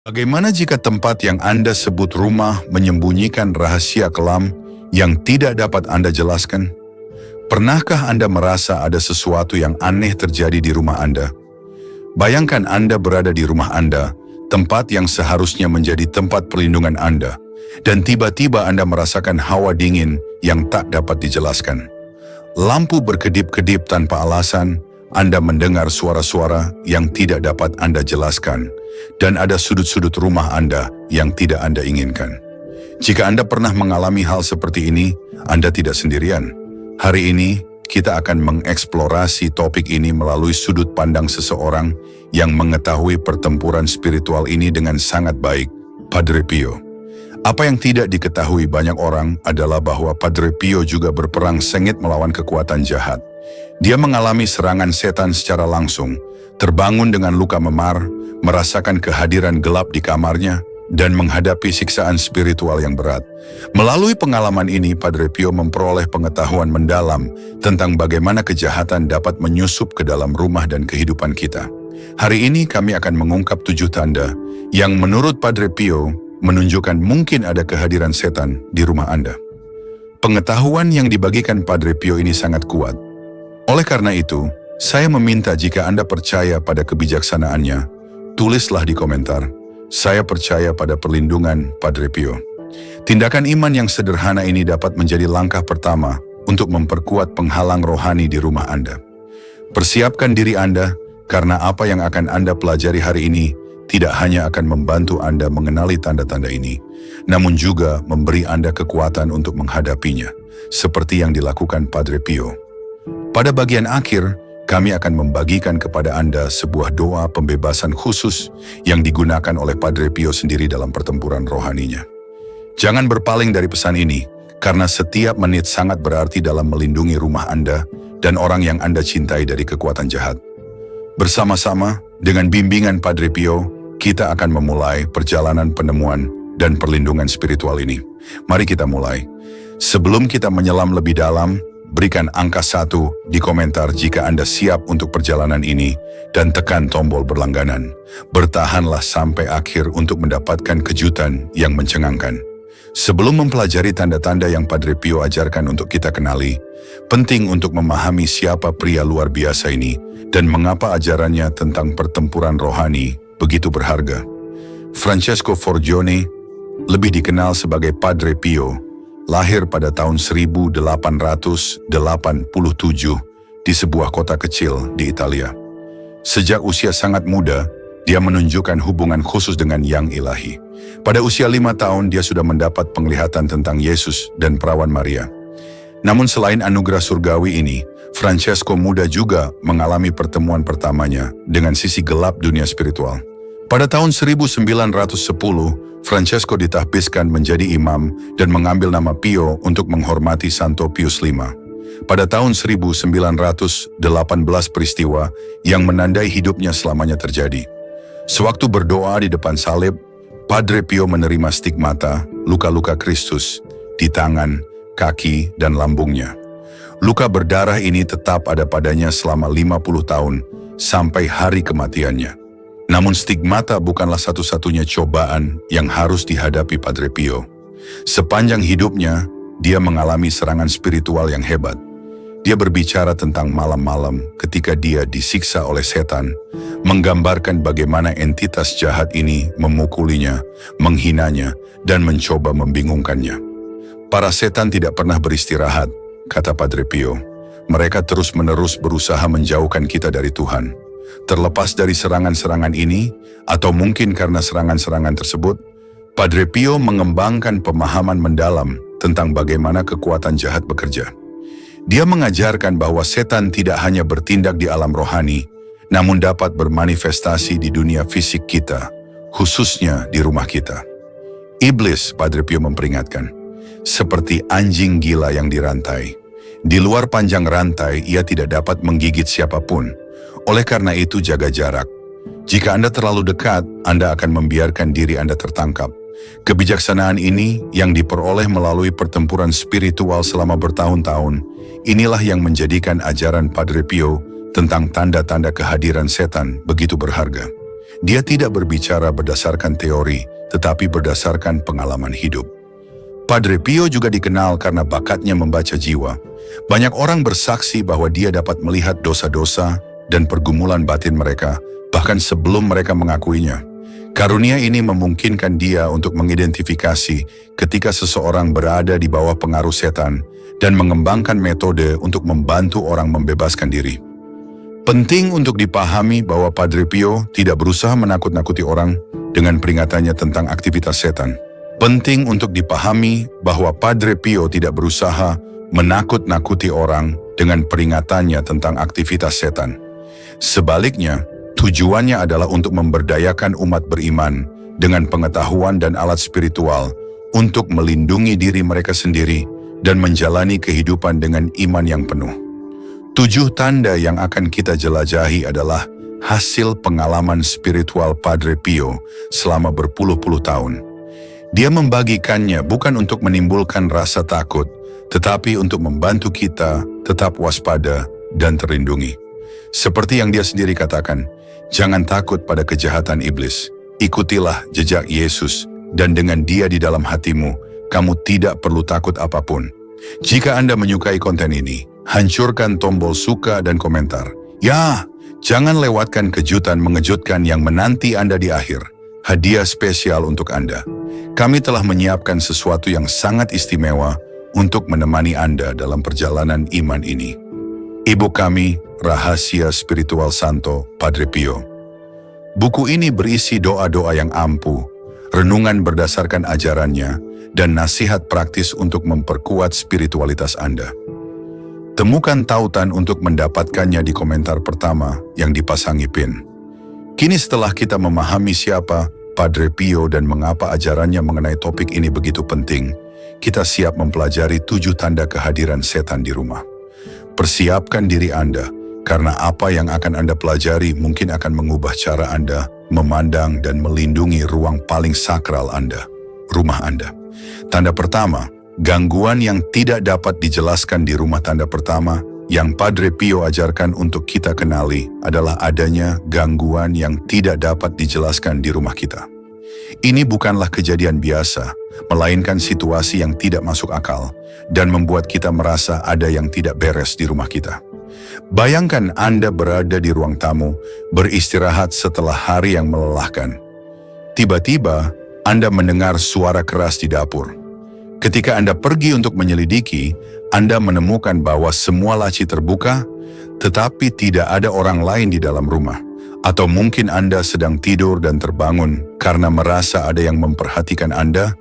Bagaimana jika tempat yang Anda sebut rumah menyembunyikan rahasia kelam yang tidak dapat Anda jelaskan? Pernahkah Anda merasa ada sesuatu yang aneh terjadi di rumah Anda? Bayangkan Anda berada di rumah Anda, tempat yang seharusnya menjadi tempat perlindungan Anda, dan tiba-tiba Anda merasakan hawa dingin yang tak dapat dijelaskan. Lampu berkedip-kedip tanpa alasan, Anda mendengar suara-suara yang tidak dapat Anda jelaskan, dan ada sudut-sudut rumah Anda yang tidak Anda inginkan. Jika Anda pernah mengalami hal seperti ini, Anda tidak sendirian. Hari ini, kita akan mengeksplorasi topik ini melalui sudut pandang seseorang yang mengetahui pertempuran spiritual ini dengan sangat baik, Padre Pio. Apa yang tidak diketahui banyak orang adalah bahwa Padre Pio juga berperang sengit melawan kekuatan jahat. Dia mengalami serangan setan secara langsung, terbangun dengan luka memar, merasakan kehadiran gelap di kamarnya, dan menghadapi siksaan spiritual yang berat. Melalui pengalaman ini, Padre Pio memperoleh pengetahuan mendalam tentang bagaimana kejahatan dapat menyusup ke dalam rumah dan kehidupan kita. Hari ini kami akan mengungkap 7 tanda yang menurut Padre Pio menunjukkan mungkin ada kehadiran setan di rumah Anda. Pengetahuan yang dibagikan Padre Pio ini sangat kuat. Oleh karena itu, saya meminta jika Anda percaya pada kebijaksanaannya, tulislah di komentar, "Saya percaya pada perlindungan Padre Pio." Tindakan iman yang sederhana ini dapat menjadi langkah pertama untuk memperkuat penghalang rohani di rumah Anda. Persiapkan diri Anda, karena apa yang akan Anda pelajari hari ini tidak hanya akan membantu Anda mengenali tanda-tanda ini, namun juga memberi Anda kekuatan untuk menghadapinya, seperti yang dilakukan Padre Pio. Pada bagian akhir, kami akan membagikan kepada Anda sebuah doa pembebasan khusus yang digunakan oleh Padre Pio sendiri dalam pertempuran rohaninya. Jangan berpaling dari pesan ini, karena setiap menit sangat berarti dalam melindungi rumah Anda dan orang yang Anda cintai dari kekuatan jahat. Bersama-sama, dengan bimbingan Padre Pio, kita akan memulai perjalanan penemuan dan perlindungan spiritual ini. Mari kita mulai. Sebelum kita menyelam lebih dalam, berikan angka 1 di komentar jika Anda siap untuk perjalanan ini dan tekan tombol berlangganan. Bertahanlah sampai akhir untuk mendapatkan kejutan yang mencengangkan. Sebelum mempelajari tanda-tanda yang Padre Pio ajarkan untuk kita kenali, penting untuk memahami siapa pria luar biasa ini dan mengapa ajarannya tentang pertempuran rohani begitu berharga. Francesco Forgione, lebih dikenal sebagai Padre Pio, lahir pada tahun 1887 di sebuah kota kecil di Italia. Sejak usia sangat muda, dia menunjukkan hubungan khusus dengan Yang Ilahi. Pada usia 5 tahun, dia sudah mendapat penglihatan tentang Yesus dan Perawan Maria. Namun selain anugerah surgawi ini, Francesco muda juga mengalami pertemuan pertamanya dengan sisi gelap dunia spiritual. Pada tahun 1910, Francesco ditahbiskan menjadi imam dan mengambil nama Pio untuk menghormati Santo Pius V. Pada tahun 1918 peristiwa yang menandai hidupnya selamanya terjadi. Sewaktu berdoa di depan salib, Padre Pio menerima stigmata, luka-luka Kristus, di tangan, kaki, dan lambungnya. Luka berdarah ini tetap ada padanya selama 50 tahun, sampai hari kematiannya. Namun stigmata bukanlah satu-satunya cobaan yang harus dihadapi Padre Pio. Sepanjang hidupnya, dia mengalami serangan spiritual yang hebat. Dia berbicara tentang malam-malam ketika dia disiksa oleh setan, menggambarkan bagaimana entitas jahat ini memukulinya, menghinanya, dan mencoba membingungkannya. Para setan tidak pernah beristirahat, kata Padre Pio. Mereka terus-menerus berusaha menjauhkan kita dari Tuhan. Terlepas dari serangan-serangan ini, atau mungkin karena serangan-serangan tersebut, Padre Pio mengembangkan pemahaman mendalam tentang bagaimana kekuatan jahat bekerja. Dia mengajarkan bahwa setan tidak hanya bertindak di alam rohani, namun dapat bermanifestasi di dunia fisik kita, khususnya di rumah kita. Iblis, Padre Pio memperingatkan, seperti anjing gila yang dirantai. Di luar panjang rantai, ia tidak dapat menggigit siapapun. Oleh karena itu, jaga jarak. Jika Anda terlalu dekat, Anda akan membiarkan diri Anda tertangkap. Kebijaksanaan ini yang diperoleh melalui pertempuran spiritual selama bertahun-tahun, inilah yang menjadikan ajaran Padre Pio tentang tanda-tanda kehadiran setan begitu berharga. Dia tidak berbicara berdasarkan teori, tetapi berdasarkan pengalaman hidup. Padre Pio juga dikenal karena bakatnya membaca jiwa. Banyak orang bersaksi bahwa dia dapat melihat dosa-dosa dan pergumulan batin mereka, bahkan sebelum mereka mengakuinya. Karunia ini memungkinkan dia untuk mengidentifikasi ketika seseorang berada di bawah pengaruh setan dan mengembangkan metode untuk membantu orang membebaskan diri. Penting untuk dipahami bahwa Padre Pio tidak berusaha menakut-nakuti orang dengan peringatannya tentang aktivitas setan. Penting untuk dipahami bahwa Padre Pio tidak berusaha menakut-nakuti orang dengan peringatannya tentang aktivitas setan. Sebaliknya, tujuannya adalah untuk memberdayakan umat beriman dengan pengetahuan dan alat spiritual untuk melindungi diri mereka sendiri dan menjalani kehidupan dengan iman yang penuh. 7 tanda yang akan kita jelajahi adalah hasil pengalaman spiritual Padre Pio selama berpuluh-puluh tahun. Dia membagikannya bukan untuk menimbulkan rasa takut, tetapi untuk membantu kita tetap waspada dan terlindungi. Seperti yang dia sendiri katakan, jangan takut pada kejahatan iblis. Ikutilah jejak Yesus, dan dengan Dia di dalam hatimu, kamu tidak perlu takut apapun. Jika Anda menyukai konten ini, hancurkan tombol suka dan komentar. Ya, jangan lewatkan kejutan mengejutkan yang menanti Anda di akhir. Hadiah spesial untuk Anda. Kami telah menyiapkan sesuatu yang sangat istimewa untuk menemani Anda dalam perjalanan iman ini. Ibu kami, Rahasia Spiritual Santo, Padre Pio. Buku ini berisi doa-doa yang ampuh, renungan berdasarkan ajarannya, dan nasihat praktis untuk memperkuat spiritualitas Anda. Temukan tautan untuk mendapatkannya di komentar pertama yang dipasangi pin. Kini setelah kita memahami siapa Padre Pio dan mengapa ajarannya mengenai topik ini begitu penting, kita siap mempelajari 7 tanda kehadiran setan di rumah. Persiapkan diri Anda, karena apa yang akan Anda pelajari mungkin akan mengubah cara Anda memandang dan melindungi ruang paling sakral Anda, rumah Anda. Tanda pertama, gangguan yang tidak dapat dijelaskan di rumah. Tanda pertama yang Padre Pio ajarkan untuk kita kenali adalah adanya gangguan yang tidak dapat dijelaskan di rumah kita. Ini bukanlah kejadian biasa, melainkan situasi yang tidak masuk akal dan membuat kita merasa ada yang tidak beres di rumah kita. Bayangkan Anda berada di ruang tamu, beristirahat setelah hari yang melelahkan. Tiba-tiba, Anda mendengar suara keras di dapur. Ketika Anda pergi untuk menyelidiki, Anda menemukan bahwa semua laci terbuka, tetapi tidak ada orang lain di dalam rumah. Atau mungkin Anda sedang tidur dan terbangun karena merasa ada yang memperhatikan Anda,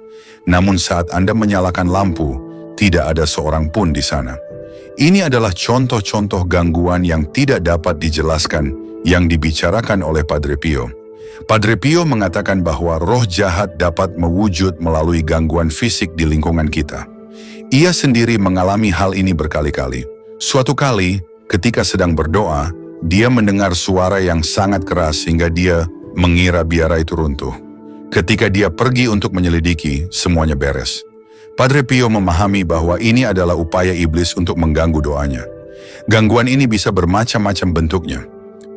namun saat Anda menyalakan lampu, tidak ada seorang pun di sana. Ini adalah contoh-contoh gangguan yang tidak dapat dijelaskan yang dibicarakan oleh Padre Pio. Padre Pio mengatakan bahwa roh jahat dapat mewujud melalui gangguan fisik di lingkungan kita. Ia sendiri mengalami hal ini berkali-kali. Suatu kali, ketika sedang berdoa, dia mendengar suara yang sangat keras hingga dia mengira biara itu runtuh. Ketika dia pergi untuk menyelidiki, semuanya beres. Padre Pio memahami bahwa ini adalah upaya iblis untuk mengganggu doanya. Gangguan ini bisa bermacam-macam bentuknya.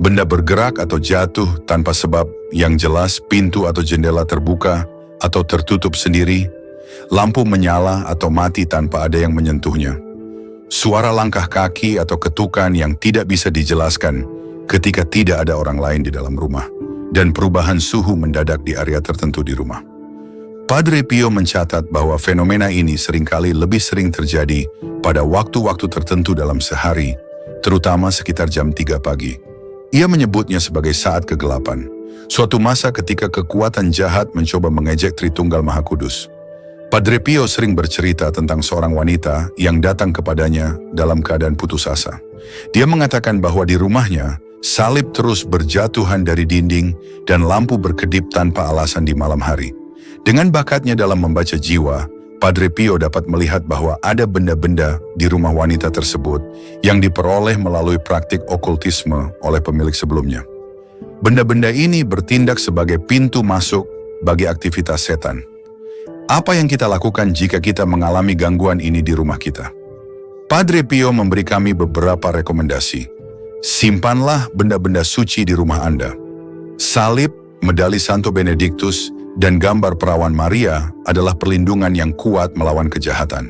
Benda bergerak atau jatuh tanpa sebab yang jelas, pintu atau jendela terbuka atau tertutup sendiri, lampu menyala atau mati tanpa ada yang menyentuhnya. Suara langkah kaki atau ketukan yang tidak bisa dijelaskan ketika tidak ada orang lain di dalam rumah, dan perubahan suhu mendadak di area tertentu di rumah. Padre Pio mencatat bahwa fenomena ini seringkali lebih sering terjadi pada waktu-waktu tertentu dalam sehari, terutama sekitar jam 3 pagi. Ia menyebutnya sebagai saat kegelapan, suatu masa ketika kekuatan jahat mencoba mengejek Tritunggal Maha Kudus. Padre Pio sering bercerita tentang seorang wanita yang datang kepadanya dalam keadaan putus asa. Dia mengatakan bahwa di rumahnya, salib terus berjatuhan dari dinding dan lampu berkedip tanpa alasan di malam hari. Dengan bakatnya dalam membaca jiwa, Padre Pio dapat melihat bahwa ada benda-benda di rumah wanita tersebut yang diperoleh melalui praktik okultisme oleh pemilik sebelumnya. Benda-benda ini bertindak sebagai pintu masuk bagi aktivitas setan. Apa yang kita lakukan jika kita mengalami gangguan ini di rumah kita? Padre Pio memberi kami beberapa rekomendasi. Simpanlah benda-benda suci di rumah Anda. Salib, medali Santo Benedictus, dan gambar perawan Maria adalah perlindungan yang kuat melawan kejahatan.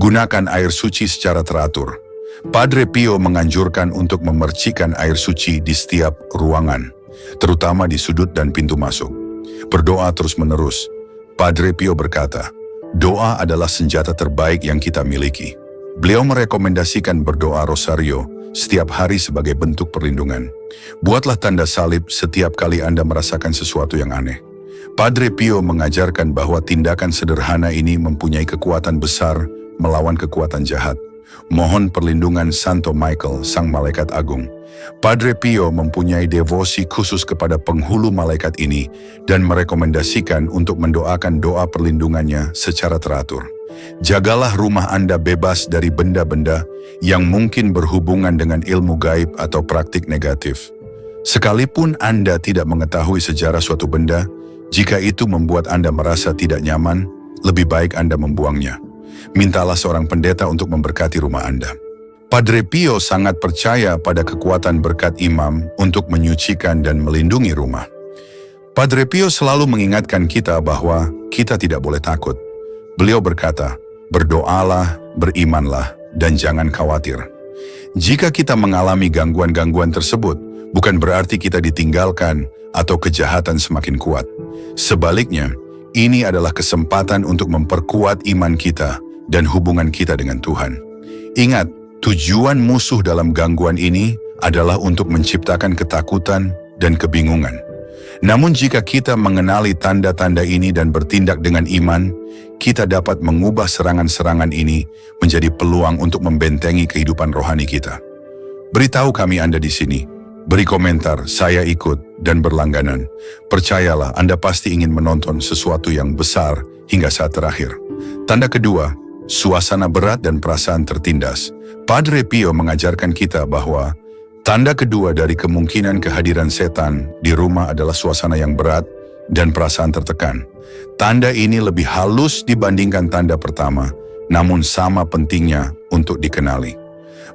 Gunakan air suci secara teratur. Padre Pio menganjurkan untuk memercikan air suci di setiap ruangan, terutama di sudut dan pintu masuk. Berdoa terus-menerus. Padre Pio berkata, doa adalah senjata terbaik yang kita miliki. Beliau merekomendasikan berdoa rosario setiap hari sebagai bentuk perlindungan. Buatlah tanda salib setiap kali Anda merasakan sesuatu yang aneh. Padre Pio mengajarkan bahwa tindakan sederhana ini mempunyai kekuatan besar melawan kekuatan jahat. Mohon perlindungan Santo Michael, Sang Malaikat Agung. Padre Pio mempunyai devosi khusus kepada penghulu malaikat ini dan merekomendasikan untuk mendoakan doa perlindungannya secara teratur. Jagalah rumah Anda bebas dari benda-benda yang mungkin berhubungan dengan ilmu gaib atau praktik negatif. Sekalipun Anda tidak mengetahui sejarah suatu benda, jika itu membuat Anda merasa tidak nyaman, lebih baik Anda membuangnya. Mintalah seorang pendeta untuk memberkati rumah Anda. Padre Pio sangat percaya pada kekuatan berkat imam untuk menyucikan dan melindungi rumah. Padre Pio selalu mengingatkan kita bahwa kita tidak boleh takut. Beliau berkata, berdoalah, berimanlah, dan jangan khawatir. Jika kita mengalami gangguan-gangguan tersebut, bukan berarti kita ditinggalkan atau kejahatan semakin kuat. Sebaliknya, ini adalah kesempatan untuk memperkuat iman kita dan hubungan kita dengan Tuhan. Ingat, tujuan musuh dalam gangguan ini adalah untuk menciptakan ketakutan dan kebingungan. Namun jika kita mengenali tanda-tanda ini dan bertindak dengan iman, kita dapat mengubah serangan-serangan ini menjadi peluang untuk membentengi kehidupan rohani kita. Beritahu kami Anda di sini. Beri komentar, saya ikut, dan berlangganan. Percayalah, Anda pasti ingin menonton sesuatu yang besar hingga saat terakhir. Tanda kedua, suasana berat dan perasaan tertindas. Padre Pio mengajarkan kita bahwa tanda kedua dari kemungkinan kehadiran setan di rumah adalah suasana yang berat dan perasaan tertekan. Tanda ini lebih halus dibandingkan tanda pertama, namun sama pentingnya untuk dikenali.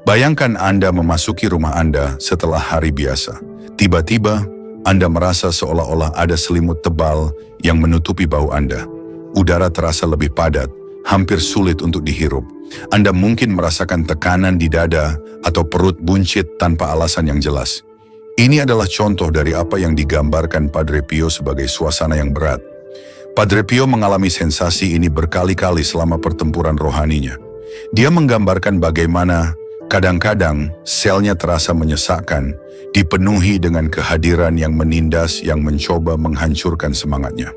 Bayangkan Anda memasuki rumah Anda setelah hari biasa. Tiba-tiba, Anda merasa seolah-olah ada selimut tebal yang menutupi bau Anda. Udara terasa lebih padat, hampir sulit untuk dihirup. Anda mungkin merasakan tekanan di dada atau perut buncit tanpa alasan yang jelas. Ini adalah contoh dari apa yang digambarkan Padre Pio sebagai suasana yang berat. Padre Pio mengalami sensasi ini berkali-kali selama pertempuran rohaninya. Dia menggambarkan bagaimana kadang-kadang selnya terasa menyesakkan, dipenuhi dengan kehadiran yang menindas yang mencoba menghancurkan semangatnya.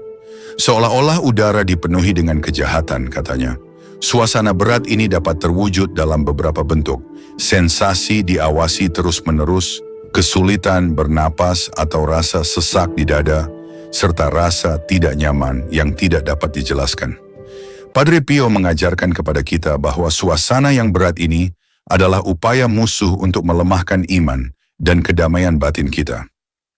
Seolah-olah udara dipenuhi dengan kejahatan, katanya. Suasana berat ini dapat terwujud dalam beberapa bentuk. Sensasi diawasi terus-menerus, kesulitan bernapas atau rasa sesak di dada, serta rasa tidak nyaman yang tidak dapat dijelaskan. Padre Pio mengajarkan kepada kita bahwa suasana yang berat ini adalah upaya musuh untuk melemahkan iman dan kedamaian batin kita.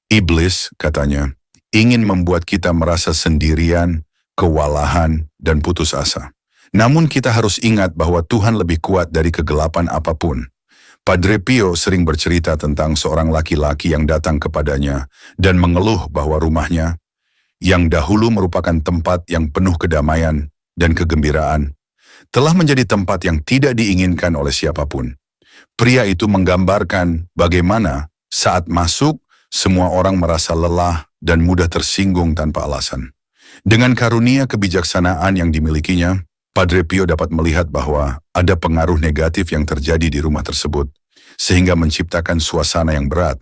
Iblis, katanya, ingin membuat kita merasa sendirian, kewalahan, dan putus asa. Namun kita harus ingat bahwa Tuhan lebih kuat dari kegelapan apapun. Padre Pio sering bercerita tentang seorang laki-laki yang datang kepadanya dan mengeluh bahwa rumahnya, yang dahulu merupakan tempat yang penuh kedamaian dan kegembiraan, telah menjadi tempat yang tidak diinginkan oleh siapapun. Pria itu menggambarkan bagaimana saat masuk, semua orang merasa lelah dan mudah tersinggung tanpa alasan. Dengan karunia kebijaksanaan yang dimilikinya, Padre Pio dapat melihat bahwa ada pengaruh negatif yang terjadi di rumah tersebut, sehingga menciptakan suasana yang berat.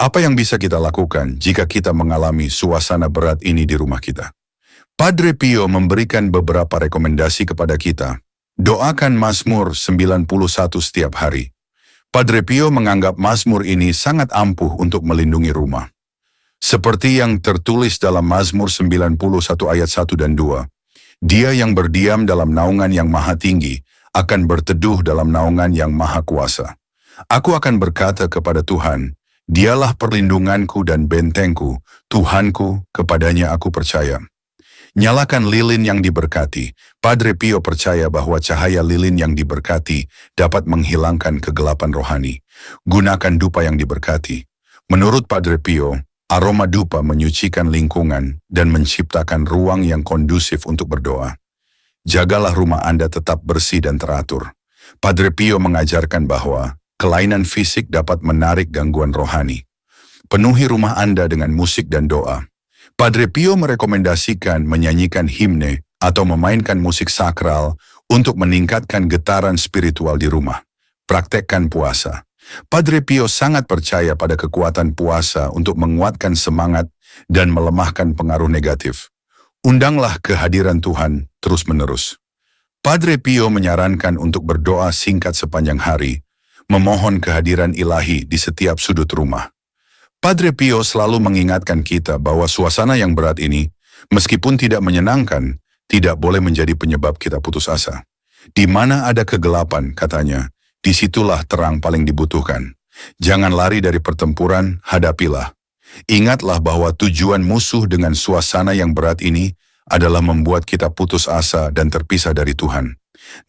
Apa yang bisa kita lakukan jika kita mengalami suasana berat ini di rumah kita? Padre Pio memberikan beberapa rekomendasi kepada kita. Doakan Mazmur 91 setiap hari. Padre Pio menganggap Mazmur ini sangat ampuh untuk melindungi rumah. Seperti yang tertulis dalam Mazmur 91 ayat 1 dan 2. Dia yang berdiam dalam naungan yang maha tinggi akan berteduh dalam naungan yang maha kuasa. Aku akan berkata kepada Tuhan, Dialah perlindunganku dan bentengku, Tuhanku, kepadanya aku percaya. Nyalakan lilin yang diberkati. Padre Pio percaya bahwa cahaya lilin yang diberkati dapat menghilangkan kegelapan rohani. Gunakan dupa yang diberkati. Menurut Padre Pio, Aroma dupa menyucikan lingkungan dan menciptakan ruang yang kondusif untuk berdoa. Jagalah rumah Anda tetap bersih dan teratur. Padre Pio mengajarkan bahwa kelainan fisik dapat menarik gangguan rohani. Penuhi rumah Anda dengan musik dan doa. Padre Pio merekomendasikan menyanyikan himne atau memainkan musik sakral untuk meningkatkan getaran spiritual di rumah. Praktekkan puasa. Padre Pio sangat percaya pada kekuatan puasa untuk menguatkan semangat dan melemahkan pengaruh negatif. Undanglah kehadiran Tuhan terus-menerus. Padre Pio menyarankan untuk berdoa singkat sepanjang hari, memohon kehadiran ilahi di setiap sudut rumah. Padre Pio selalu mengingatkan kita bahwa suasana yang berat ini, meskipun tidak menyenangkan, tidak boleh menjadi penyebab kita putus asa. Di mana ada kegelapan, katanya, disitulah terang paling dibutuhkan. Jangan lari dari pertempuran, hadapilah. Ingatlah bahwa tujuan musuh dengan suasana yang berat ini adalah membuat kita putus asa dan terpisah dari Tuhan.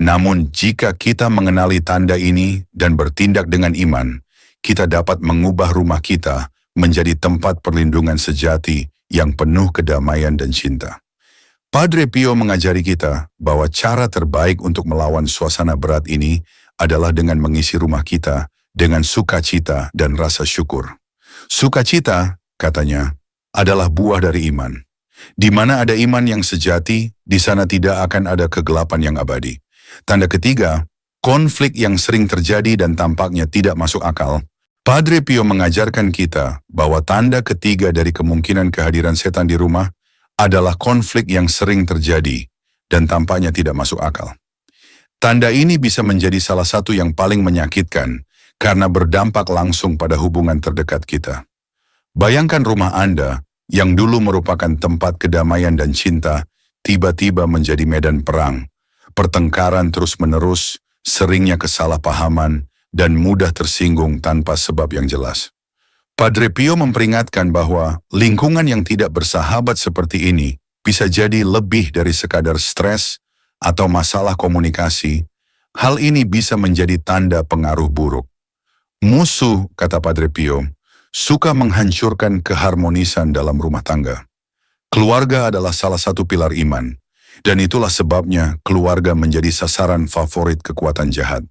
Namun jika kita mengenali tanda ini dan bertindak dengan iman, kita dapat mengubah rumah kita menjadi tempat perlindungan sejati yang penuh kedamaian dan cinta. Padre Pio mengajari kita bahwa cara terbaik untuk melawan suasana berat ini adalah dengan mengisi rumah kita dengan sukacita dan rasa syukur. Sukacita, katanya, adalah buah dari iman. Di mana ada iman yang sejati, di sana tidak akan ada kegelapan yang abadi. Tanda ketiga, konflik yang sering terjadi dan tampaknya tidak masuk akal. Padre Pio mengajarkan kita bahwa tanda ketiga dari kemungkinan kehadiran setan di rumah adalah konflik yang sering terjadi dan tampaknya tidak masuk akal. Tanda ini bisa menjadi salah satu yang paling menyakitkan karena berdampak langsung pada hubungan terdekat kita. Bayangkan rumah Anda yang dulu merupakan tempat kedamaian dan cinta, tiba-tiba menjadi medan perang, pertengkaran terus-menerus, seringnya kesalahpahaman, dan mudah tersinggung tanpa sebab yang jelas. Padre Pio memperingatkan bahwa lingkungan yang tidak bersahabat seperti ini bisa jadi lebih dari sekadar stres atau masalah komunikasi. Hal ini bisa menjadi tanda pengaruh buruk. Musuh, kata Padre Pio, suka menghancurkan keharmonisan dalam rumah tangga. Keluarga adalah salah satu pilar iman, dan itulah sebabnya keluarga menjadi sasaran favorit kekuatan jahat.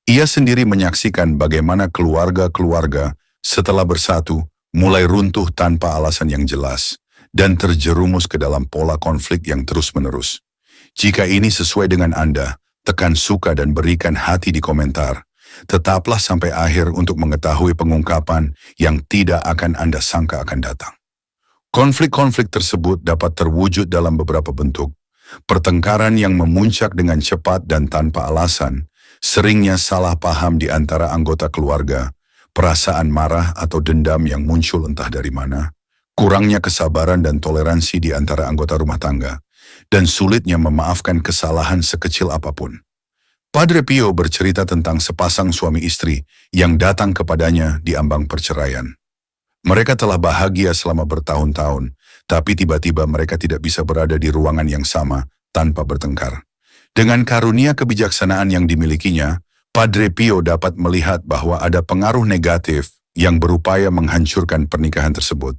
Ia sendiri menyaksikan bagaimana keluarga-keluarga setelah bersatu, mulai runtuh tanpa alasan yang jelas, dan terjerumus ke dalam pola konflik yang terus-menerus. Jika ini sesuai dengan Anda, tekan suka dan berikan hati di komentar. Tetaplah sampai akhir untuk mengetahui pengungkapan yang tidak akan Anda sangka akan datang. Konflik-konflik tersebut dapat terwujud dalam beberapa bentuk. Pertengkaran yang memuncak dengan cepat dan tanpa alasan, seringnya salah paham di antara anggota keluarga, perasaan marah atau dendam yang muncul entah dari mana, kurangnya kesabaran dan toleransi di antara anggota rumah tangga, dan sulitnya memaafkan kesalahan sekecil apapun. Padre Pio bercerita tentang sepasang suami istri yang datang kepadanya di ambang perceraian. Mereka telah bahagia selama bertahun-tahun, tapi tiba-tiba mereka tidak bisa berada di ruangan yang sama tanpa bertengkar. Dengan karunia kebijaksanaan yang dimilikinya, Padre Pio dapat melihat bahwa ada pengaruh negatif yang berupaya menghancurkan pernikahan tersebut.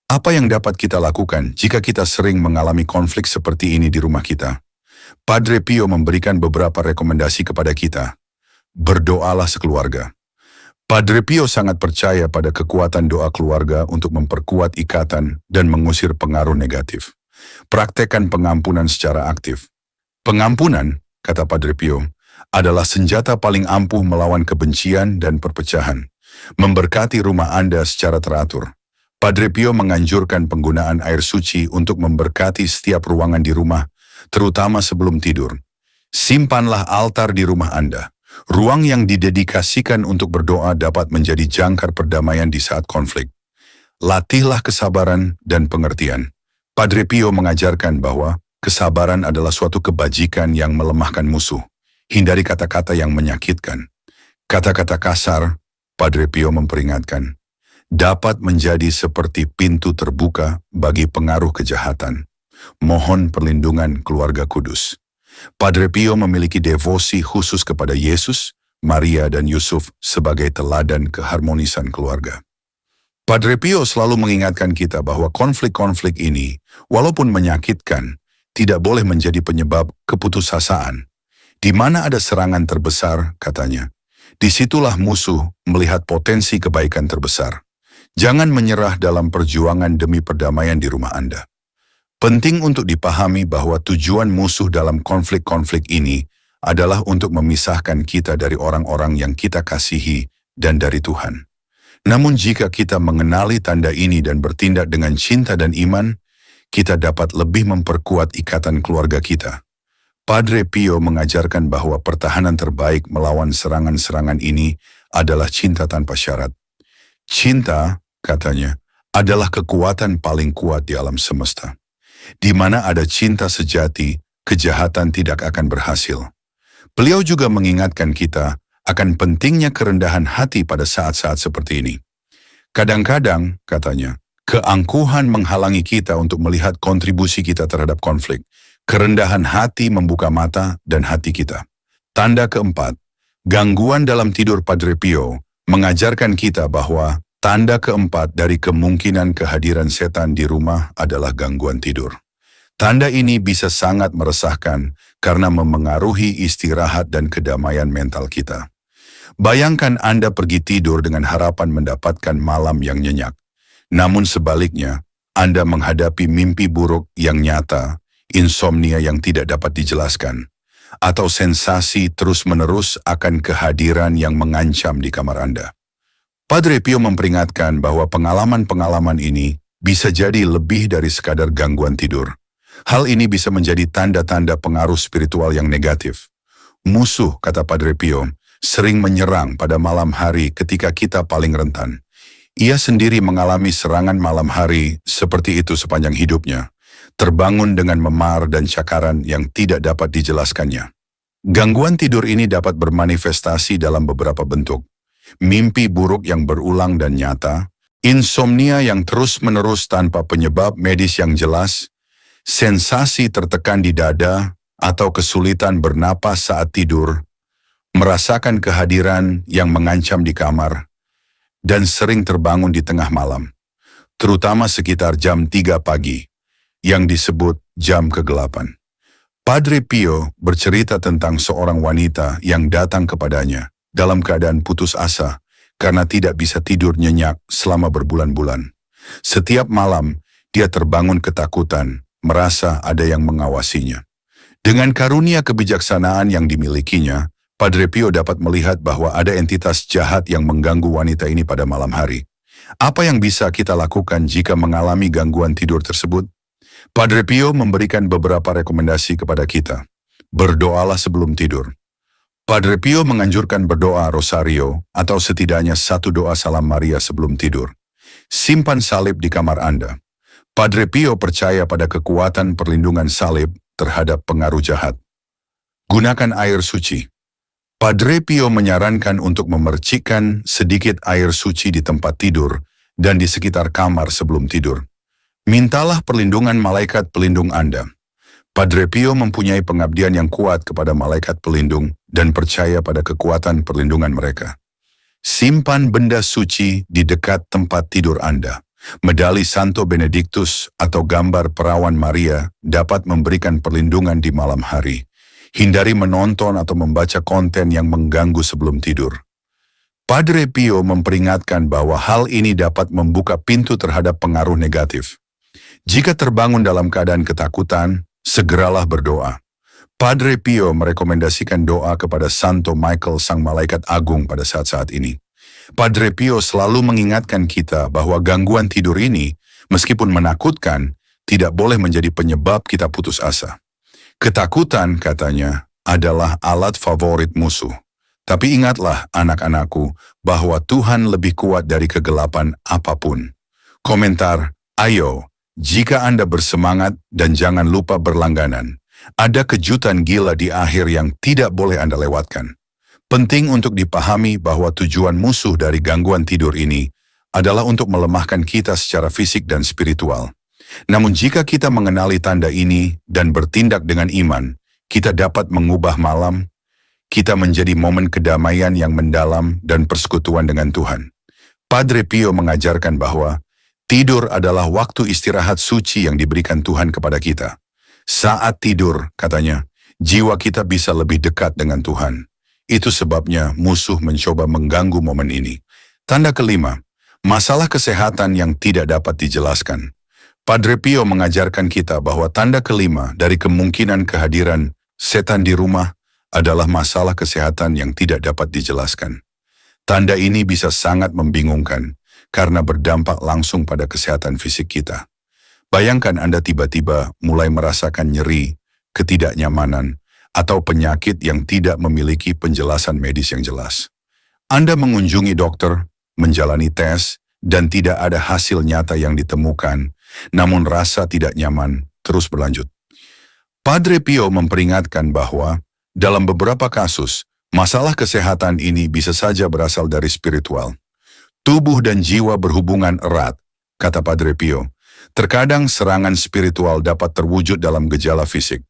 Apa yang dapat kita lakukan jika kita sering mengalami konflik seperti ini di rumah kita? Padre Pio memberikan beberapa rekomendasi kepada kita. Berdoalah sekeluarga. Padre Pio sangat percaya pada kekuatan doa keluarga untuk memperkuat ikatan dan mengusir pengaruh negatif. Praktekkan pengampunan secara aktif. Pengampunan, kata Padre Pio, adalah senjata paling ampuh melawan kebencian dan perpecahan. Memberkati rumah Anda secara teratur. Padre Pio menganjurkan penggunaan air suci untuk memberkati setiap ruangan di rumah, terutama sebelum tidur. Simpanlah altar di rumah Anda. Ruang yang didedikasikan untuk berdoa dapat menjadi jangkar perdamaian di saat konflik. Latihlah kesabaran dan pengertian. Padre Pio mengajarkan bahwa kesabaran adalah suatu kebajikan yang melemahkan musuh. Hindari kata-kata yang menyakitkan. Kata-kata kasar, Padre Pio memperingatkan, dapat menjadi seperti pintu terbuka bagi pengaruh kejahatan. Mohon perlindungan keluarga kudus. Padre Pio memiliki devosi khusus kepada Yesus, Maria, dan Yusuf sebagai teladan keharmonisan keluarga. Padre Pio selalu mengingatkan kita bahwa konflik-konflik ini, walaupun menyakitkan, tidak boleh menjadi penyebab keputusasaan. Di mana ada serangan terbesar, katanya, disitulah musuh melihat potensi kebaikan terbesar. Jangan menyerah dalam perjuangan demi perdamaian di rumah Anda. Penting untuk dipahami bahwa tujuan musuh dalam konflik-konflik ini adalah untuk memisahkan kita dari orang-orang yang kita kasihi dan dari Tuhan. Namun jika kita mengenali tanda ini dan bertindak dengan cinta dan iman, kita dapat lebih memperkuat ikatan keluarga kita. Padre Pio mengajarkan bahwa pertahanan terbaik melawan serangan-serangan ini adalah cinta tanpa syarat. Cinta, katanya, adalah kekuatan paling kuat di alam semesta. Di mana ada cinta sejati, kejahatan tidak akan berhasil. Beliau juga mengingatkan kita akan pentingnya kerendahan hati pada saat-saat seperti ini. Kadang-kadang, katanya, keangkuhan menghalangi kita untuk melihat kontribusi kita terhadap konflik. Kerendahan hati membuka mata dan hati kita. Tanda keempat, gangguan dalam tidur. Padre Pio mengajarkan kita bahwa tanda keempat dari kemungkinan kehadiran setan di rumah adalah gangguan tidur. Tanda ini bisa sangat meresahkan karena memengaruhi istirahat dan kedamaian mental kita. Bayangkan Anda pergi tidur dengan harapan mendapatkan malam yang nyenyak. Namun sebaliknya, Anda menghadapi mimpi buruk yang nyata, insomnia yang tidak dapat dijelaskan, atau sensasi terus-menerus akan kehadiran yang mengancam di kamar Anda. Padre Pio memperingatkan bahwa pengalaman-pengalaman ini bisa jadi lebih dari sekadar gangguan tidur. Hal ini bisa menjadi tanda-tanda pengaruh spiritual yang negatif. Musuh, kata Padre Pio, sering menyerang pada malam hari ketika kita paling rentan. Ia sendiri mengalami serangan malam hari seperti itu sepanjang hidupnya, terbangun dengan memar dan cakaran yang tidak dapat dijelaskannya. Gangguan tidur ini dapat bermanifestasi dalam beberapa bentuk. Mimpi buruk yang berulang dan nyata, insomnia yang terus-menerus tanpa penyebab medis yang jelas, sensasi tertekan di dada atau kesulitan bernapas saat tidur, merasakan kehadiran yang mengancam di kamar, dan sering terbangun di tengah malam, terutama sekitar jam 3 pagi, yang disebut jam kegelapan. Padre Pio bercerita tentang seorang wanita yang datang kepadanya dalam keadaan putus asa karena tidak bisa tidur nyenyak selama berbulan-bulan. Setiap malam, dia terbangun ketakutan, merasa ada yang mengawasinya. Dengan karunia kebijaksanaan yang dimilikinya, Padre Pio dapat melihat bahwa ada entitas jahat yang mengganggu wanita ini pada malam hari. Apa yang bisa kita lakukan jika mengalami gangguan tidur tersebut? Padre Pio memberikan beberapa rekomendasi kepada kita. Berdoalah sebelum tidur. Padre Pio menganjurkan berdoa rosario atau setidaknya satu doa salam Maria sebelum tidur. Simpan salib di kamar Anda. Padre Pio percaya pada kekuatan perlindungan salib terhadap pengaruh jahat. Gunakan air suci. Padre Pio menyarankan untuk memercikkan sedikit air suci di tempat tidur dan di sekitar kamar sebelum tidur. Mintalah perlindungan malaikat pelindung Anda. Padre Pio mempunyai pengabdian yang kuat kepada malaikat pelindung dan percaya pada kekuatan perlindungan mereka. Simpan benda suci di dekat tempat tidur Anda. Medali Santo Benedictus atau gambar perawan Maria dapat memberikan perlindungan di malam hari. Hindari menonton atau membaca konten yang mengganggu sebelum tidur. Padre Pio memperingatkan bahwa hal ini dapat membuka pintu terhadap pengaruh negatif. Jika terbangun dalam keadaan ketakutan, segeralah berdoa. Padre Pio merekomendasikan doa kepada Santo Michael Sang Malaikat Agung pada saat-saat ini. Padre Pio selalu mengingatkan kita bahwa gangguan tidur ini, meskipun menakutkan, tidak boleh menjadi penyebab kita putus asa. Ketakutan, katanya, adalah alat favorit musuh. Tapi ingatlah, anak-anakku, bahwa Tuhan lebih kuat dari kegelapan apapun. Komentar, ayo, jika Anda bersemangat dan jangan lupa berlangganan. Ada kejutan gila di akhir yang tidak boleh Anda lewatkan. Penting untuk dipahami bahwa tujuan musuh dari gangguan tidur ini adalah untuk melemahkan kita secara fisik dan spiritual. Namun jika kita mengenali tanda ini dan bertindak dengan iman, kita dapat mengubah malam, kita menjadi momen kedamaian yang mendalam dan persekutuan dengan Tuhan. Padre Pio mengajarkan bahwa tidur adalah waktu istirahat suci yang diberikan Tuhan kepada kita. Saat tidur, katanya, jiwa kita bisa lebih dekat dengan Tuhan. Itu sebabnya musuh mencoba mengganggu momen ini. Tanda kelima, masalah kesehatan yang tidak dapat dijelaskan. Padre Pio mengajarkan kita bahwa tanda kelima dari kemungkinan kehadiran setan di rumah adalah masalah kesehatan yang tidak dapat dijelaskan. Tanda ini bisa sangat membingungkan karena berdampak langsung pada kesehatan fisik kita. Bayangkan Anda tiba-tiba mulai merasakan nyeri, ketidaknyamanan, atau penyakit yang tidak memiliki penjelasan medis yang jelas. Anda mengunjungi dokter, menjalani tes, dan tidak ada hasil nyata yang ditemukan, namun rasa tidak nyaman terus berlanjut. Padre Pio memperingatkan bahwa dalam beberapa kasus, masalah kesehatan ini bisa saja berasal dari spiritual. Tubuh dan jiwa berhubungan erat, kata Padre Pio. Terkadang serangan spiritual dapat terwujud dalam gejala fisik.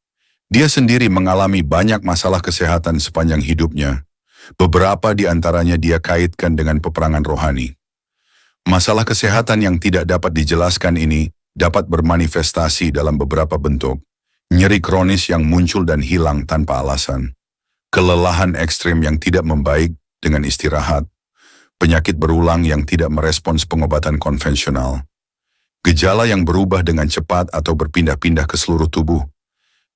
Dia sendiri mengalami banyak masalah kesehatan sepanjang hidupnya. Beberapa di antaranya dia kaitkan dengan peperangan rohani. Masalah kesehatan yang tidak dapat dijelaskan ini dapat bermanifestasi dalam beberapa bentuk. Nyeri kronis yang muncul dan hilang tanpa alasan. Kelelahan ekstrim yang tidak membaik dengan istirahat. Penyakit berulang yang tidak merespons pengobatan konvensional. Gejala yang berubah dengan cepat atau berpindah-pindah ke seluruh tubuh.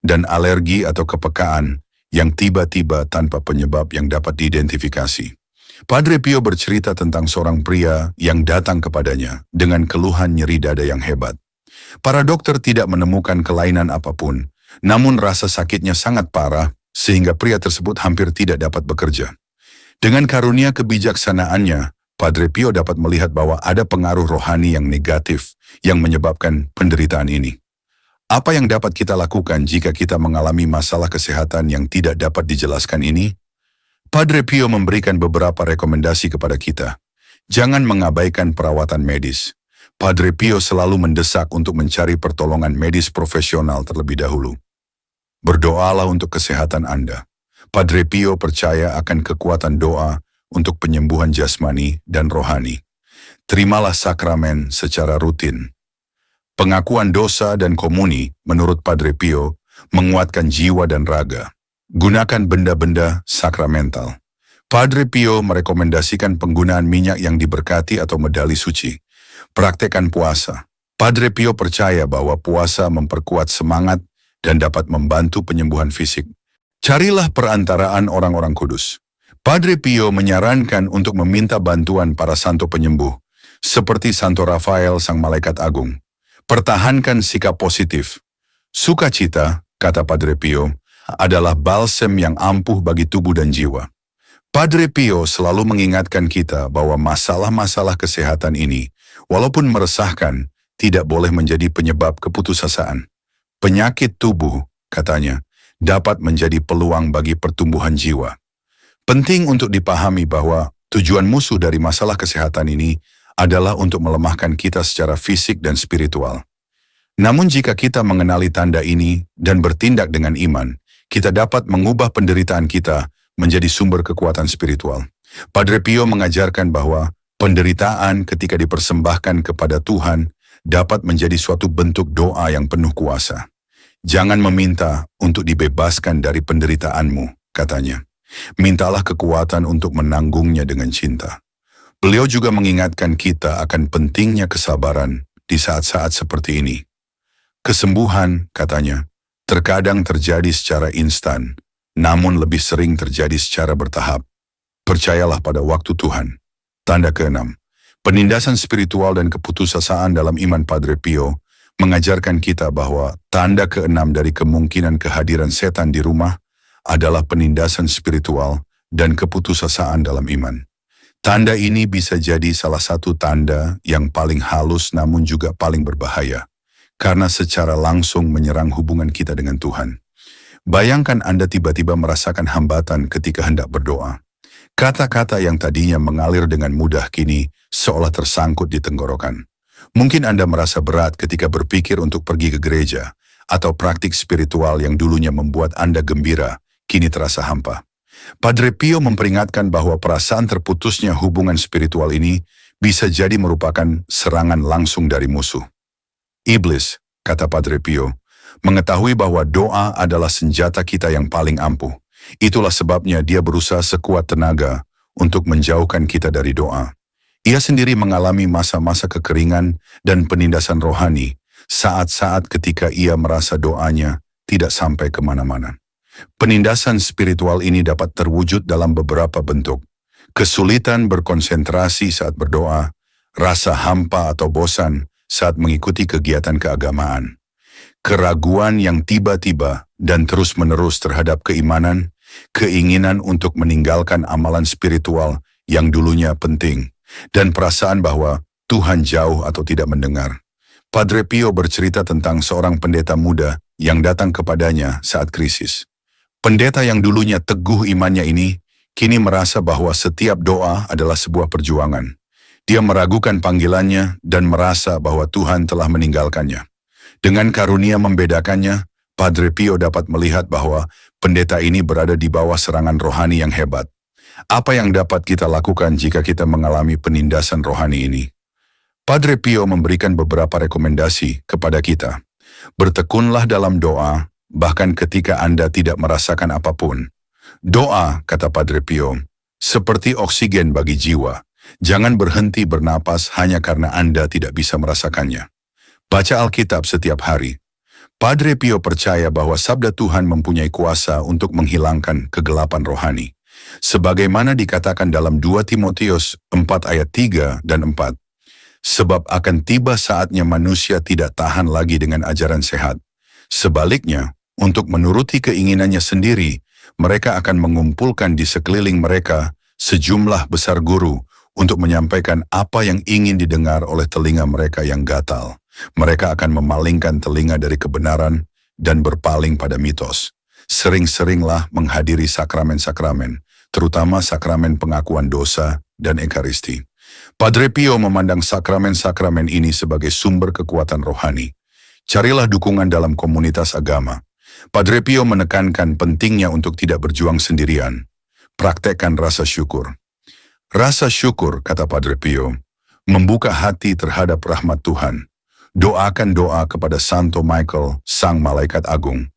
Dan alergi atau kepekaan yang tiba-tiba tanpa penyebab yang dapat diidentifikasi. Padre Pio bercerita tentang seorang pria yang datang kepadanya dengan keluhan nyeri dada yang hebat. Para dokter tidak menemukan kelainan apapun, namun rasa sakitnya sangat parah sehingga pria tersebut hampir tidak dapat bekerja. Dengan karunia kebijaksanaannya, Padre Pio dapat melihat bahwa ada pengaruh rohani yang negatif yang menyebabkan penderitaan ini. Apa yang dapat kita lakukan jika kita mengalami masalah kesehatan yang tidak dapat dijelaskan ini? Padre Pio memberikan beberapa rekomendasi kepada kita. Jangan mengabaikan perawatan medis. Padre Pio selalu mendesak untuk mencari pertolongan medis profesional terlebih dahulu. Berdoalah untuk kesehatan Anda. Padre Pio percaya akan kekuatan doa untuk penyembuhan jasmani dan rohani. Terimalah sakramen secara rutin. Pengakuan dosa dan komuni, menurut Padre Pio, menguatkan jiwa dan raga. Gunakan benda-benda sakramental. Padre Pio merekomendasikan penggunaan minyak yang diberkati atau medali suci. Praktekkan puasa. Padre Pio percaya bahwa puasa memperkuat semangat dan dapat membantu penyembuhan fisik. Carilah perantaraan orang-orang kudus. Padre Pio menyarankan untuk meminta bantuan para santo penyembuh, seperti Santo Rafael Sang Malaikat Agung. Pertahankan sikap positif. Sukacita, kata Padre Pio, adalah balsem yang ampuh bagi tubuh dan jiwa. Padre Pio selalu mengingatkan kita bahwa masalah-masalah kesehatan ini, walaupun meresahkan, tidak boleh menjadi penyebab keputusasaan. Penyakit tubuh, katanya, dapat menjadi peluang bagi pertumbuhan jiwa. Penting untuk dipahami bahwa tujuan musuh dari masalah kesehatan ini adalah untuk melemahkan kita secara fisik dan spiritual. Namun jika kita mengenali tanda ini dan bertindak dengan iman, kita dapat mengubah penderitaan kita menjadi sumber kekuatan spiritual. Padre Pio mengajarkan bahwa penderitaan ketika dipersembahkan kepada Tuhan dapat menjadi suatu bentuk doa yang penuh kuasa. Jangan meminta untuk dibebaskan dari penderitaanmu, katanya. Mintalah kekuatan untuk menanggungnya dengan cinta. Beliau juga mengingatkan kita akan pentingnya kesabaran di saat-saat seperti ini. Kesembuhan, katanya, terkadang terjadi secara instan, namun lebih sering terjadi secara bertahap. Percayalah pada waktu Tuhan. Tanda keenam, penindasan spiritual dan keputusasaan dalam iman Padre Pio mengajarkan kita bahwa tanda keenam dari kemungkinan kehadiran setan di rumah adalah penindasan spiritual dan keputusasaan dalam iman. Tanda ini bisa jadi salah satu tanda yang paling halus namun juga paling berbahaya, karena secara langsung menyerang hubungan kita dengan Tuhan. Bayangkan Anda tiba-tiba merasakan hambatan ketika hendak berdoa. Kata-kata yang tadinya mengalir dengan mudah kini seolah tersangkut di tenggorokan. Mungkin Anda merasa berat ketika berpikir untuk pergi ke gereja, atau praktik spiritual yang dulunya membuat Anda gembira, kini terasa hampa. Padre Pio memperingatkan bahwa perasaan terputusnya hubungan spiritual ini bisa jadi merupakan serangan langsung dari musuh. Iblis, kata Padre Pio, mengetahui bahwa doa adalah senjata kita yang paling ampuh. Itulah sebabnya dia berusaha sekuat tenaga untuk menjauhkan kita dari doa. Ia sendiri mengalami masa-masa kekeringan dan penindasan rohani, saat-saat ketika ia merasa doanya tidak sampai kemana-mana. Penindasan spiritual ini dapat terwujud dalam beberapa bentuk. Kesulitan berkonsentrasi saat berdoa, rasa hampa atau bosan saat mengikuti kegiatan keagamaan, keraguan yang tiba-tiba dan terus-menerus terhadap keimanan, keinginan untuk meninggalkan amalan spiritual yang dulunya penting, dan perasaan bahwa Tuhan jauh atau tidak mendengar. Padre Pio bercerita tentang seorang pendeta muda yang datang kepadanya saat krisis. Pendeta yang dulunya teguh imannya ini, kini merasa bahwa setiap doa adalah sebuah perjuangan. Dia meragukan panggilannya dan merasa bahwa Tuhan telah meninggalkannya. Dengan karunia membedakannya, Padre Pio dapat melihat bahwa pendeta ini berada di bawah serangan rohani yang hebat. Apa yang dapat kita lakukan jika kita mengalami penindasan rohani ini? Padre Pio memberikan beberapa rekomendasi kepada kita. Bertekunlah dalam doa, bahkan ketika Anda tidak merasakan apapun. Doa, kata Padre Pio, seperti oksigen bagi jiwa. Jangan berhenti bernapas hanya karena Anda tidak bisa merasakannya. Baca Alkitab setiap hari. Padre Pio percaya bahwa sabda Tuhan mempunyai kuasa untuk menghilangkan kegelapan rohani. Sebagaimana dikatakan dalam 2 Timotius 4 ayat 3 dan 4. Sebab akan tiba saatnya manusia tidak tahan lagi dengan ajaran sehat. Sebaliknya, untuk menuruti keinginannya sendiri, mereka akan mengumpulkan di sekeliling mereka sejumlah besar guru untuk menyampaikan apa yang ingin didengar oleh telinga mereka yang gatal. Mereka akan memalingkan telinga dari kebenaran dan berpaling pada mitos. Sering-seringlah menghadiri sakramen-sakramen, terutama sakramen pengakuan dosa dan ekaristi. Padre Pio memandang sakramen-sakramen ini sebagai sumber kekuatan rohani. Carilah dukungan dalam komunitas agama. Padre Pio menekankan pentingnya untuk tidak berjuang sendirian. Praktekkan rasa syukur. Rasa syukur, kata Padre Pio, membuka hati terhadap rahmat Tuhan. Doakan doa kepada Santo Michael, sang malaikat agung.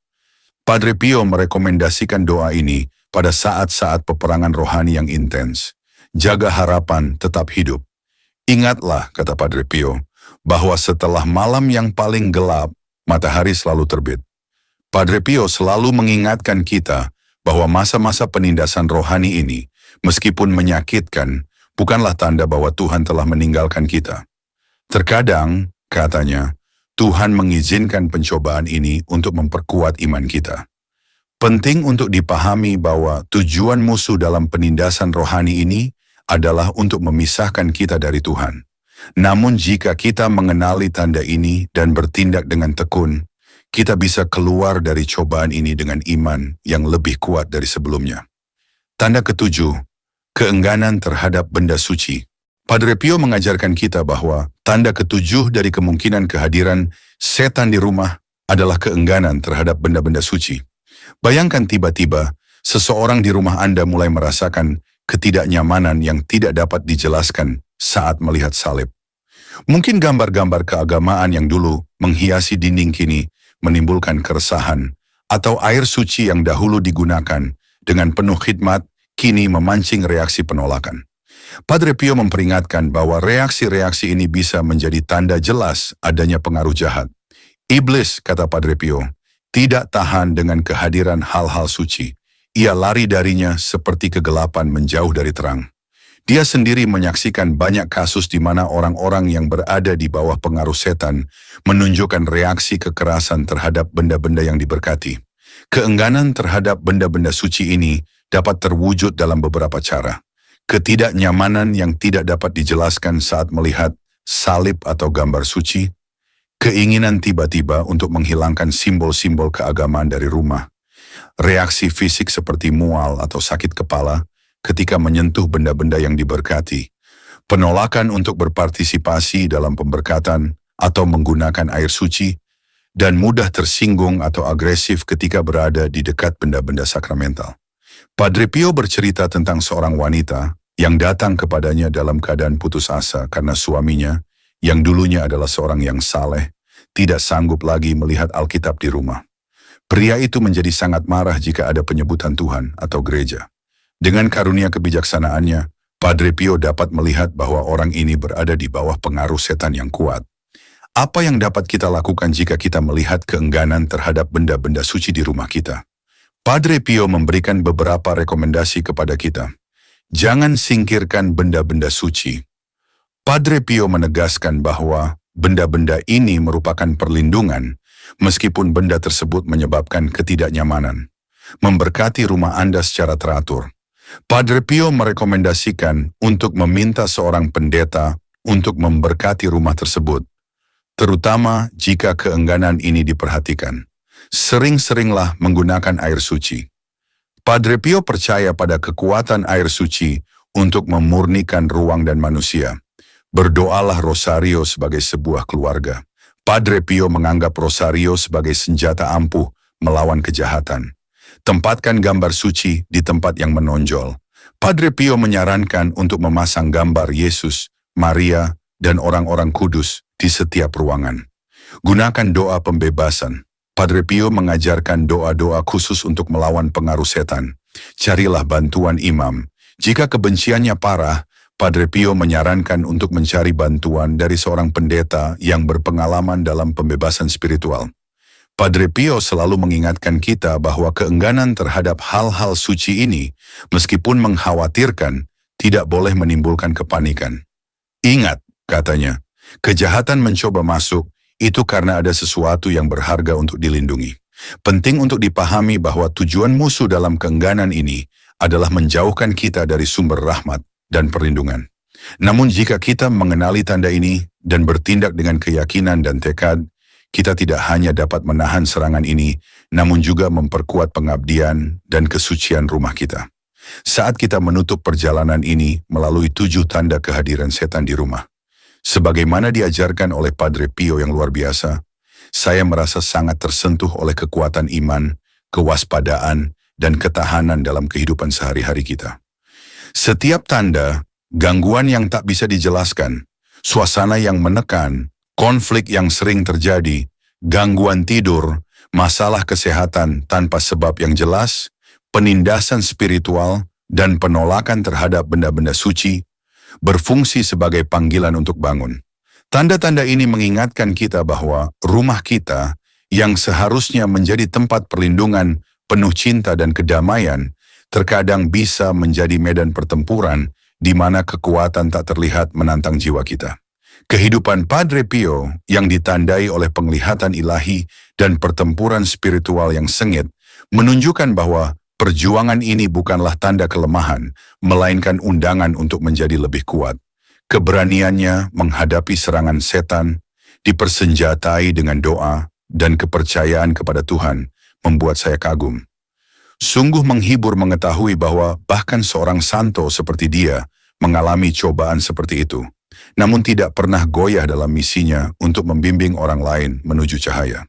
Padre Pio merekomendasikan doa ini pada saat-saat peperangan rohani yang intens. Jaga harapan tetap hidup. Ingatlah, kata Padre Pio, bahwa setelah malam yang paling gelap, matahari selalu terbit. Padre Pio selalu mengingatkan kita bahwa masa-masa penindasan rohani ini, meskipun menyakitkan, bukanlah tanda bahwa Tuhan telah meninggalkan kita. Terkadang, katanya, Tuhan mengizinkan pencobaan ini untuk memperkuat iman kita. Penting untuk dipahami bahwa tujuan musuh dalam penindasan rohani ini adalah untuk memisahkan kita dari Tuhan. Namun jika kita mengenali tanda ini dan bertindak dengan tekun, kita bisa keluar dari cobaan ini dengan iman yang lebih kuat dari sebelumnya. Tanda ketujuh, keengganan terhadap benda suci. Padre Pio mengajarkan kita bahwa tanda ketujuh dari kemungkinan kehadiran setan di rumah adalah keengganan terhadap benda-benda suci. Bayangkan tiba-tiba seseorang di rumah Anda mulai merasakan ketidaknyamanan yang tidak dapat dijelaskan saat melihat salib. Mungkin gambar-gambar keagamaan yang dulu menghiasi dinding kini menimbulkan keresahan, atau air suci yang dahulu digunakan dengan penuh khidmat kini memancing reaksi penolakan. Padre Pio memperingatkan bahwa reaksi-reaksi ini bisa menjadi tanda jelas adanya pengaruh jahat. Iblis, kata Padre Pio, tidak tahan dengan kehadiran hal-hal suci. Ia lari darinya seperti kegelapan menjauh dari terang. Dia sendiri menyaksikan banyak kasus di mana orang-orang yang berada di bawah pengaruh setan menunjukkan reaksi kekerasan terhadap benda-benda yang diberkati. Keengganan terhadap benda-benda suci ini dapat terwujud dalam beberapa cara. Ketidaknyamanan yang tidak dapat dijelaskan saat melihat salib atau gambar suci, keinginan tiba-tiba untuk menghilangkan simbol-simbol keagamaan dari rumah, reaksi fisik seperti mual atau sakit kepala ketika menyentuh benda-benda yang diberkati, penolakan untuk berpartisipasi dalam pemberkatan atau menggunakan air suci, dan mudah tersinggung atau agresif ketika berada di dekat benda-benda sakramental. Padre Pio bercerita tentang seorang wanita yang datang kepadanya dalam keadaan putus asa karena suaminya, yang dulunya adalah seorang yang saleh, tidak sanggup lagi melihat Alkitab di rumah. Pria itu menjadi sangat marah jika ada penyebutan Tuhan atau gereja. Dengan karunia kebijaksanaannya, Padre Pio dapat melihat bahwa orang ini berada di bawah pengaruh setan yang kuat. Apa yang dapat kita lakukan jika kita melihat keengganan terhadap benda-benda suci di rumah kita? Padre Pio memberikan beberapa rekomendasi kepada kita. Jangan singkirkan benda-benda suci. Padre Pio menegaskan bahwa benda-benda ini merupakan perlindungan, meskipun benda tersebut menyebabkan ketidaknyamanan. Memberkati rumah Anda secara teratur. Padre Pio merekomendasikan untuk meminta seorang pendeta untuk memberkati rumah tersebut, terutama jika keengganan ini diperhatikan. Sering-seringlah menggunakan air suci. Padre Pio percaya pada kekuatan air suci untuk memurnikan ruang dan manusia. Berdoalah rosario sebagai sebuah keluarga. Padre Pio menganggap rosario sebagai senjata ampuh melawan kejahatan. Tempatkan gambar suci di tempat yang menonjol. Padre Pio menyarankan untuk memasang gambar Yesus, Maria, dan orang-orang kudus di setiap ruangan. Gunakan doa pembebasan. Padre Pio mengajarkan doa-doa khusus untuk melawan pengaruh setan. Carilah bantuan imam. Jika kebenciannya parah, Padre Pio menyarankan untuk mencari bantuan dari seorang pendeta yang berpengalaman dalam pembebasan spiritual. Padre Pio selalu mengingatkan kita bahwa keengganan terhadap hal-hal suci ini, meskipun mengkhawatirkan, tidak boleh menimbulkan kepanikan. Ingat, katanya, kejahatan mencoba masuk, itu karena ada sesuatu yang berharga untuk dilindungi. Penting untuk dipahami bahwa tujuan musuh dalam keengganan ini adalah menjauhkan kita dari sumber rahmat dan perlindungan. Namun jika kita mengenali tanda ini dan bertindak dengan keyakinan dan tekad, kita tidak hanya dapat menahan serangan ini, namun juga memperkuat pengabdian dan kesucian rumah kita. Saat kita menutup perjalanan ini melalui 7 tanda kehadiran setan di rumah, sebagaimana diajarkan oleh Padre Pio yang luar biasa, saya merasa sangat tersentuh oleh kekuatan iman, kewaspadaan, dan ketahanan dalam kehidupan sehari-hari kita. Setiap tanda, gangguan yang tak bisa dijelaskan, suasana yang menekan, konflik yang sering terjadi, gangguan tidur, masalah kesehatan tanpa sebab yang jelas, penindasan spiritual, dan penolakan terhadap benda-benda suci, berfungsi sebagai panggilan untuk bangun. Tanda-tanda ini mengingatkan kita bahwa rumah kita, yang seharusnya menjadi tempat perlindungan, penuh cinta dan kedamaian, terkadang bisa menjadi medan pertempuran di mana kekuatan tak terlihat menantang jiwa kita. Kehidupan Padre Pio yang ditandai oleh penglihatan ilahi dan pertempuran spiritual yang sengit menunjukkan bahwa perjuangan ini bukanlah tanda kelemahan, melainkan undangan untuk menjadi lebih kuat. Keberaniannya menghadapi serangan setan, dipersenjatai dengan doa dan kepercayaan kepada Tuhan, membuat saya kagum. Sungguh menghibur mengetahui bahwa bahkan seorang santo seperti dia mengalami cobaan seperti itu, namun tidak pernah goyah dalam misinya untuk membimbing orang lain menuju cahaya.